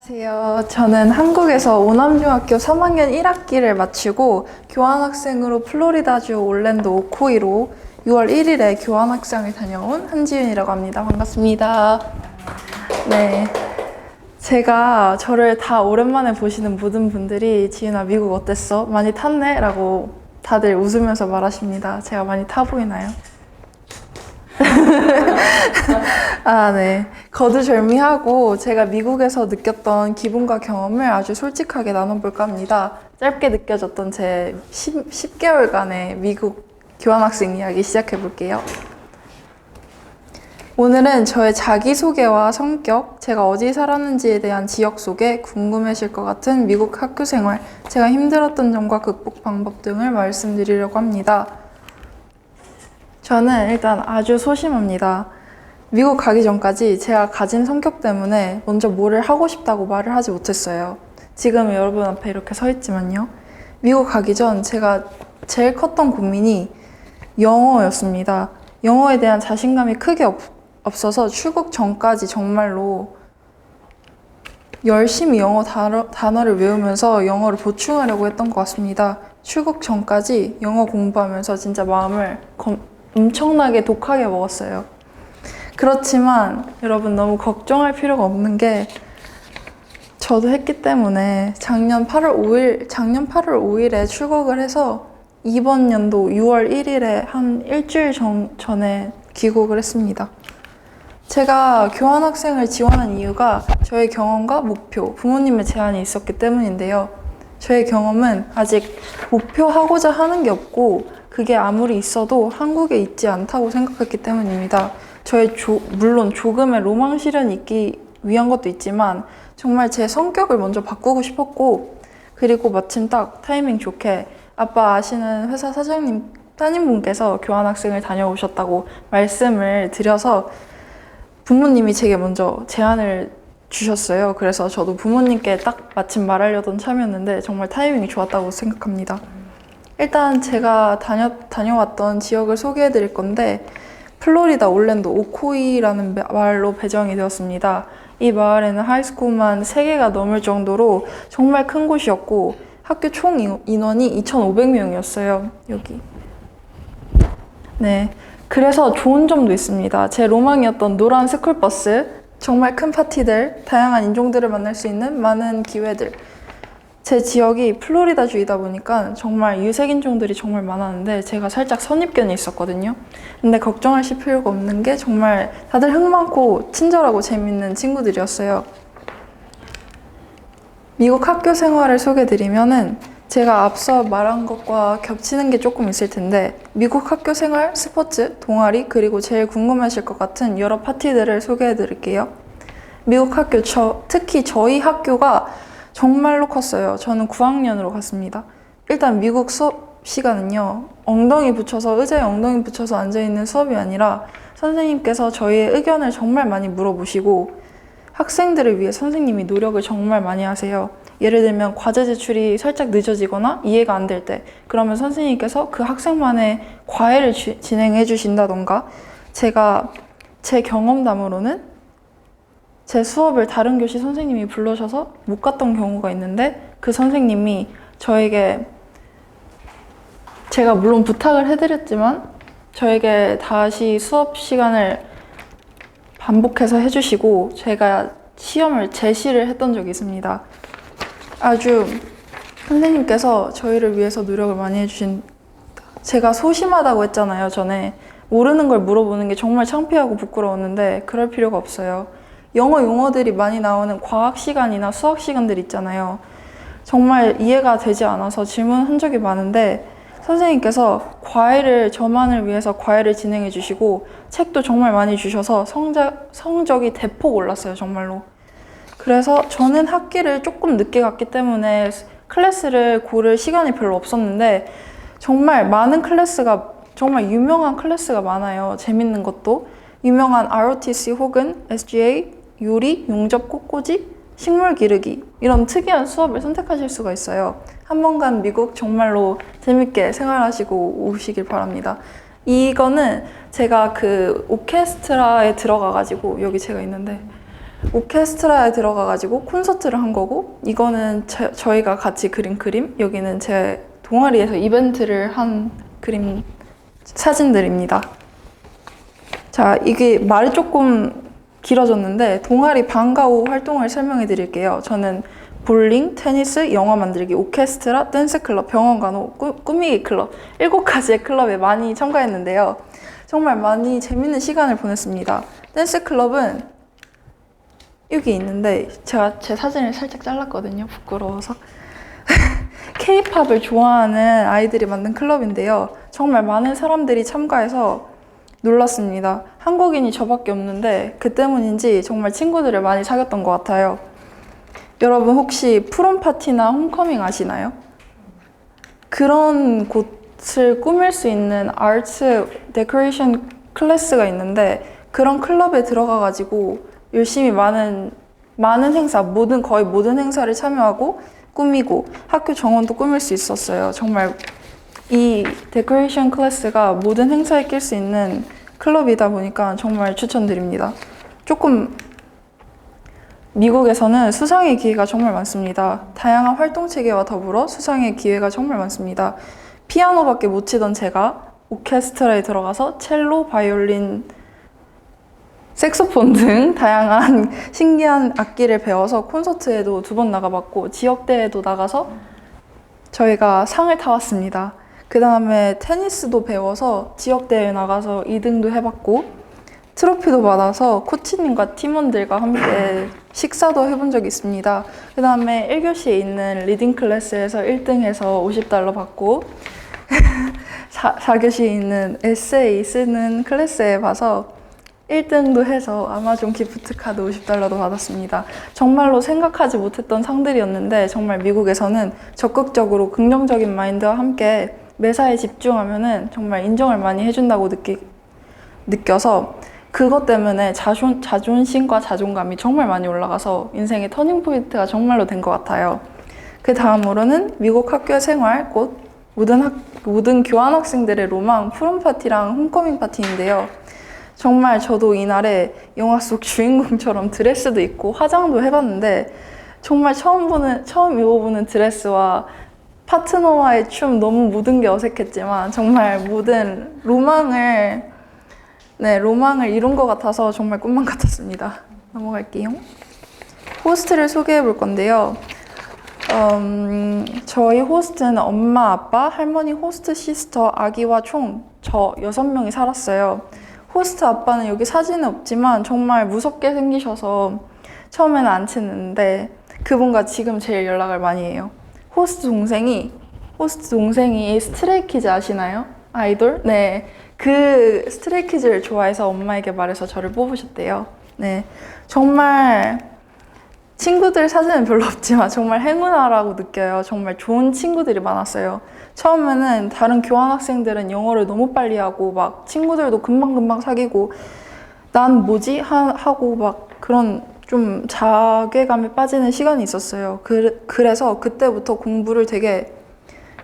안녕하세요. 저는 한국에서 오남중학교 3학년 1학기를 마치고 교환학생으로 플로리다주 올랜도 오코이로 6월 1일에 교환학생을 다녀온 한지윤이라고 합니다. 반갑습니다. 네. 제가 저를 다 오랜만에 보시는 모든 분들이 지윤아 미국 어땠어? 많이 탔네? 라고 다들 웃으면서 말하십니다. 제가 많이 타 보이나요? 네. 거두절미하고 제가 미국에서 느꼈던 기분과 경험을 아주 솔직하게 나눠볼까 합니다. 짧게 느껴졌던 제 10개월간의 미국 교환학생 이야기 시작해볼게요. 오늘은 저의 자기소개와 성격, 제가 어디 살았는지에 대한 지역 소개, 궁금해하실 것 같은 미국 학교 생활, 제가 힘들었던 점과 극복 방법 등을 말씀드리려고 합니다. 저는 일단 아주 소심합니다. 미국 가기 전까지 제가 가진 성격 때문에 먼저 뭐를 하고 싶다고 말을 하지 못했어요. 지금 여러분 앞에 이렇게 서 있지만요. 미국 가기 전 제가 제일 컸던 고민이 영어였습니다. 영어에 대한 자신감이 크게 없어서 출국 전까지 정말로 열심히 영어 단어를 외우면서 영어를 보충하려고 했던 것 같습니다. 출국 전까지 영어 공부하면서 진짜 마음을 엄청나게 독하게 먹었어요. 그렇지만 여러분 너무 걱정할 필요가 없는 게 저도 했기 때문에 작년 8월 5일에 출국을 해서 이번 연도 6월 1일에 한 일주일 전에 귀국을 했습니다. 제가 교환학생을 지원한 이유가 저의 경험과 목표, 부모님의 제안이 있었기 때문인데요. 저의 경험은 아직 목표하고자 하는 게 없고 그게 아무리 있어도 한국에 있지 않다고 생각했기 때문입니다. 물론 조금의 로망 실현이 있기 위한 것도 있지만 정말 제 성격을 먼저 바꾸고 싶었고 그리고 마침 딱 타이밍 좋게 아빠 아시는 회사 사장님 따님분께서 교환학생을 다녀오셨다고 말씀을 드려서 부모님이 제게 먼저 제안을 주셨어요. 그래서 저도 부모님께 딱 마침 말하려던 참이었는데 정말 타이밍이 좋았다고 생각합니다. 일단 제가 다녀왔던 지역을 소개해 드릴 건데 플로리다 올랜도 오코이라는 마을로 배정이 되었습니다. 이 마을에는 하이스쿨만 3개가 넘을 정도로 정말 큰 곳이었고 학교 총 인원이 2,500명이었어요. 여기. 네. 그래서 좋은 점도 있습니다. 제 로망이었던 노란 스쿨버스, 정말 큰 파티들, 다양한 인종들을 만날 수 있는 많은 기회들. 제 지역이 플로리다주이다 보니까 정말 유색인종들이 정말 많았는데 제가 살짝 선입견이 있었거든요. 근데 걱정하실 필요가 없는 게 정말 다들 흥 많고 친절하고 재밌는 친구들이었어요. 미국 학교 생활을 소개드리면은 제가 앞서 말한 것과 겹치는 게 조금 있을 텐데 미국 학교 생활, 스포츠, 동아리 그리고 제일 궁금하실 것 같은 여러 파티들을 소개해 드릴게요. 미국 학교, 특히 저희 학교가 정말로 컸어요. 저는 9학년으로 갔습니다. 일단 미국 수업 시간은요. 의자에 엉덩이 붙여서 앉아있는 수업이 아니라 선생님께서 저희의 의견을 정말 많이 물어보시고 학생들을 위해 선생님이 노력을 정말 많이 하세요. 예를 들면 과제 제출이 살짝 늦어지거나 이해가 안 될 때 그러면 선생님께서 그 학생만의 과외를 진행해 주신다던가 제 경험담으로는 제 수업을 다른 교시 선생님이 불러셔서 못 갔던 경우가 있는데 그 선생님이 저에게 제가 물론 부탁을 해드렸지만 저에게 다시 수업 시간을 반복해서 해주시고 제가 시험을 제시를 했던 적이 있습니다. 아주 선생님께서 저희를 위해서 노력을 많이 해주신 제가 소심하다고 했잖아요. 전에 모르는 걸 물어보는 게 정말 창피하고 부끄러웠는데 그럴 필요가 없어요. 영어 용어들이 많이 나오는 과학 시간이나 수학 시간들 있잖아요. 정말 이해가 되지 않아서 질문한 적이 많은데 선생님께서 저만을 위해서 과외를 진행해 주시고 책도 정말 많이 주셔서 성적이 대폭 올랐어요. 정말로. 그래서 저는 학기를 조금 늦게 갔기 때문에 클래스를 고를 시간이 별로 없었는데 정말 정말 유명한 클래스가 많아요. 재밌는 것도. 유명한 ROTC 혹은 SGA, 요리, 용접 꽃꽂이, 식물 기르기 이런 특이한 수업을 선택하실 수가 있어요. 한 번간 미국 정말로 재밌게 생활하시고 오시길 바랍니다. 이거는 제가 그 오케스트라에 들어가가지고 여기 제가 있는데 오케스트라에 들어가가지고 콘서트를 한 거고, 이거는 저희가 같이 그린 그림, 여기는 제 동아리에서 이벤트를 한 그림 사진들입니다. 자, 이게 말이 조금 길어졌는데 동아리 방과 후 활동을 설명해 드릴게요. 저는 볼링, 테니스, 영화 만들기, 오케스트라, 댄스 클럽, 병원 간호, 꾸미기 클럽 7가지의 클럽에 많이 참가했는데요. 정말 많이 재밌는 시간을 보냈습니다. 댄스 클럽은 여기 있는데 제가 제 사진을 살짝 잘랐거든요. 부끄러워서. K-팝을 좋아하는 아이들이 만든 클럽인데요. 정말 많은 사람들이 참가해서 놀랐습니다. 한국인이 저밖에 없는데 그 때문인지 정말 친구들을 많이 사귀었던 것 같아요. 여러분 혹시 프롬 파티나 홈커밍 아시나요? 그런 곳을 꾸밀 수 있는 아트 데코레이션 클래스가 있는데 그런 클럽에 들어가가지고 열심히 많은 행사, 거의 모든 행사를 참여하고 꾸미고 학교 정원도 꾸밀 수 있었어요. 정말 이 데코레이션 클래스가 모든 행사에 낄 수 있는 클럽이다 보니까 정말 추천드립니다. 조금 미국에서는 수상의 기회가 정말 많습니다. 다양한 활동 체계와 더불어 수상의 기회가 정말 많습니다. 피아노밖에 못 치던 제가 오케스트라에 들어가서 첼로, 바이올린, 색소폰 등 다양한 신기한 악기를 배워서 콘서트에도 2번 나가봤고 지역대회도 나가서 저희가 상을 타왔습니다. 그 다음에 테니스도 배워서 지역대회 나가서 2등도 해봤고 트로피도 받아서 코치님과 팀원들과 함께 식사도 해본 적이 있습니다. 그 다음에 1교시에 있는 리딩 클래스에서 1등해서 $50 받고 4교시에 있는 에세이 쓰는 클래스에 봐서 1등도 해서 아마존 기프트 카드 $50도 받았습니다. 정말로 생각하지 못했던 상들이었는데 정말 미국에서는 적극적으로 긍정적인 마인드와 함께 매사에 집중하면은 정말 인정을 많이 해준다고 느껴서 그것 때문에 자존심과 자존감이 정말 많이 올라가서 인생의 터닝포인트가 정말로 된 것 같아요. 그 다음으로는 미국 학교 생활, 곧 모든 교환학생들의 로망, 프롬파티랑 홈커밍 파티인데요. 정말 저도 이날에 영화 속 주인공처럼 드레스도 입고 화장도 해봤는데 정말 처음 입어보는 드레스와 파트너와의 춤 너무 모든 게 어색했지만 정말 모든 로망을 이룬 것 같아서 정말 꿈만 같았습니다. 넘어갈게요. 호스트를 소개해 볼 건데요. 저희 호스트는 엄마, 아빠, 할머니, 호스트 시스터, 아기와 총 저 6명이 살았어요. 호스트 아빠는 여기 사진은 없지만 정말 무섭게 생기셔서 처음에는 안 친했는데 그분과 지금 제일 연락을 많이 해요. 호스트 동생이 스트레이키즈 아시나요? 아이돌? 네. 그 스트레이키즈를 좋아해서 엄마에게 말해서 저를 뽑으셨대요. 네. 정말 친구들 사진은 별로 없지만 정말 행운아라고 느껴요. 정말 좋은 친구들이 많았어요. 처음에는 다른 교환학생들은 영어를 너무 빨리 하고 막 친구들도 금방금방 사귀고 난 뭐지? 하고 막 그런 좀 자괴감에 빠지는 시간이 있었어요. 그래서 그때부터 공부를 되게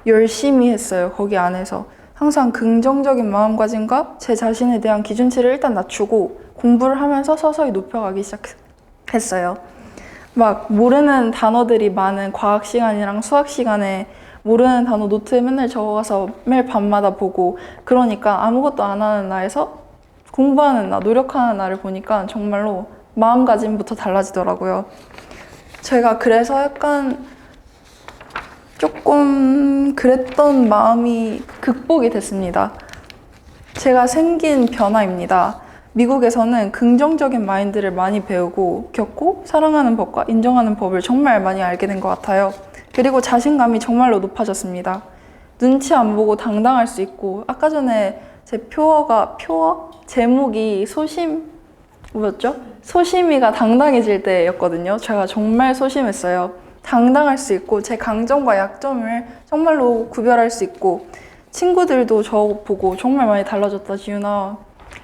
열심히 했어요. 거기 안에서. 항상 긍정적인 마음가짐과 제 자신에 대한 기준치를 일단 낮추고 공부를 하면서 서서히 높여가기 시작했어요. 막 모르는 단어들이 많은 과학 시간이랑 수학 시간에 모르는 단어 노트에 맨날 적어가서 매일 밤마다 보고 그러니까 아무것도 안 하는 나에서 공부하는 나, 노력하는 나를 보니까 정말로 마음가짐부터 달라지더라고요. 제가 그래서 약간 조금 그랬던 마음이 극복이 됐습니다. 제가 생긴 변화입니다. 미국에서는 긍정적인 마인드를 많이 배우고 겪고 사랑하는 법과 인정하는 법을 정말 많이 알게 된 것 같아요. 그리고 자신감이 정말로 높아졌습니다. 눈치 안 보고 당당할 수 있고 아까 전에 제 제목이 뭐였죠? 소심이가 당당해질 때였거든요. 제가 정말 소심했어요. 당당할 수 있고 제 강점과 약점을 정말로 구별할 수 있고 친구들도 저 보고 정말 많이 달라졌다 지윤아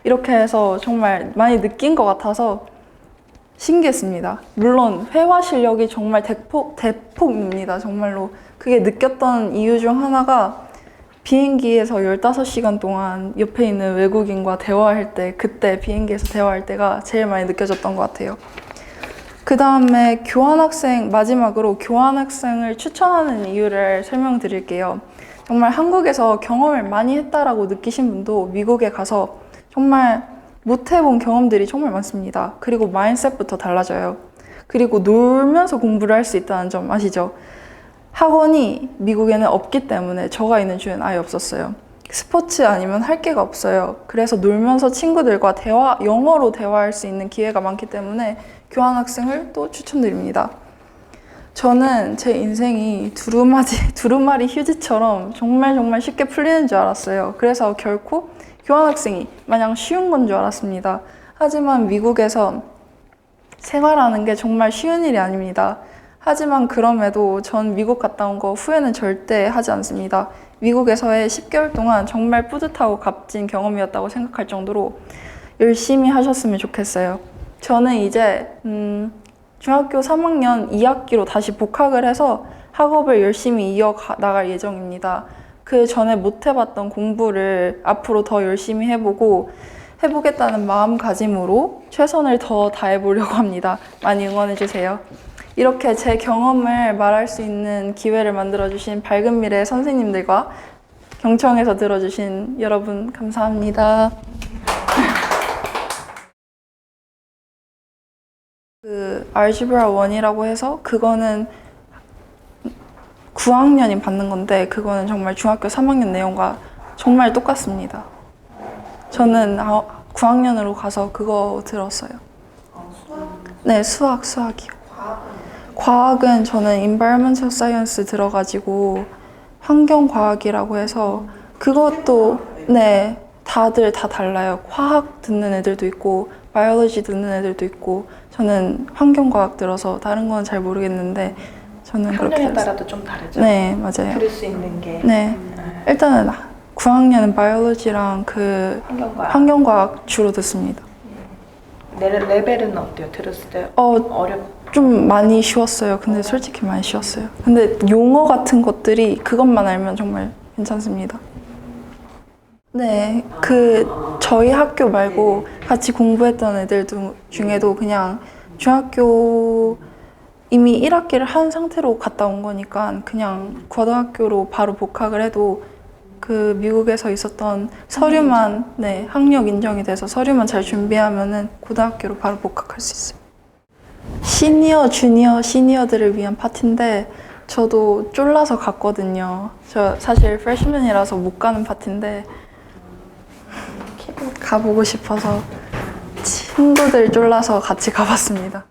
이렇게 해서 정말 많이 느낀 것 같아서 신기했습니다. 물론 회화 실력이 정말 대폭입니다. 정말로 그게 느꼈던 이유 중 하나가 비행기에서 15시간 동안 옆에 있는 외국인과 대화할 때 그때 비행기에서 대화할 때가 제일 많이 느껴졌던 것 같아요. 그 다음에 마지막으로 교환학생을 추천하는 이유를 설명드릴게요. 정말 한국에서 경험을 많이 했다라고 느끼신 분도 미국에 가서 정말 못 해본 경험들이 정말 많습니다. 그리고 마인드셋부터 달라져요. 그리고 놀면서 공부를 할 수 있다는 점 아시죠? 학원이 미국에는 없기 때문에 저가 있는 주에는 아예 없었어요. 스포츠 아니면 할 게가 없어요. 그래서 놀면서 친구들과 영어로 대화할 수 있는 기회가 많기 때문에 교환학생을 또 추천드립니다. 저는 제 인생이 두루마리 휴지처럼 정말 쉽게 풀리는 줄 알았어요. 그래서 결코 교환학생이 마냥 쉬운 건 줄 알았습니다. 하지만 미국에서 생활하는 게 정말 쉬운 일이 아닙니다. 하지만 그럼에도 전 미국 갔다 온 거 후회는 절대 하지 않습니다. 미국에서의 10개월 동안 정말 뿌듯하고 값진 경험이었다고 생각할 정도로 열심히 하셨으면 좋겠어요. 저는 이제 중학교 3학년 2학기로 다시 복학을 해서 학업을 열심히 이어나갈 예정입니다. 그 전에 못 해봤던 공부를 앞으로 더 열심히 해보겠다는 마음가짐으로 최선을 더 다해보려고 합니다. 많이 응원해주세요. 이렇게 제 경험을 말할 수 있는 기회를 만들어주신 밝은 미래 선생님들과 경청해서 들어주신 여러분 감사합니다. 알지브라 1이라고 해서 그거는 9학년이 받는 건데 그거는 정말 중학교 3학년 내용과 정말 똑같습니다. 저는 9학년으로 가서 그거 들었어요. 네, 수학이요. 과학은 저는 Environmental Science 들어가지고 환경과학이라고 해서 그것도 네, 다들 다 달라요. 화학 듣는 애들도 있고 바이올로지 듣는 애들도 있고 저는 환경과학 들어서 다른 건 잘 모르겠는데 저는 그렇게 학년에 따라도 좀 다르죠? 네, 맞아요. 들을 수 있는 게 네, 일단은 9학년은 바이올로지랑 환경과학 주로 듣습니다. 레벨은 어때요? 들었을 때 어렵? 좀 많이 쉬웠어요. 근데 솔직히 많이 쉬웠어요. 근데 용어 같은 것들이 그것만 알면 정말 괜찮습니다. 네, 저희 학교 말고 같이 공부했던 애들 중에도 그냥 중학교 이미 1학기를 한 상태로 갔다 온 거니까 그냥 고등학교로 바로 복학을 해도 그 미국에서 있었던 서류만, 네, 학력 인정이 돼서 서류만 잘 준비하면은 고등학교로 바로 복학할 수 있어요. 시니어, 주니어, 시니어들을 위한 파티인데 저도 쫄라서 갔거든요. 저 사실 프레시맨이라서 못 가는 파티인데 가보고 싶어서 친구들 쫄라서 같이 가봤습니다.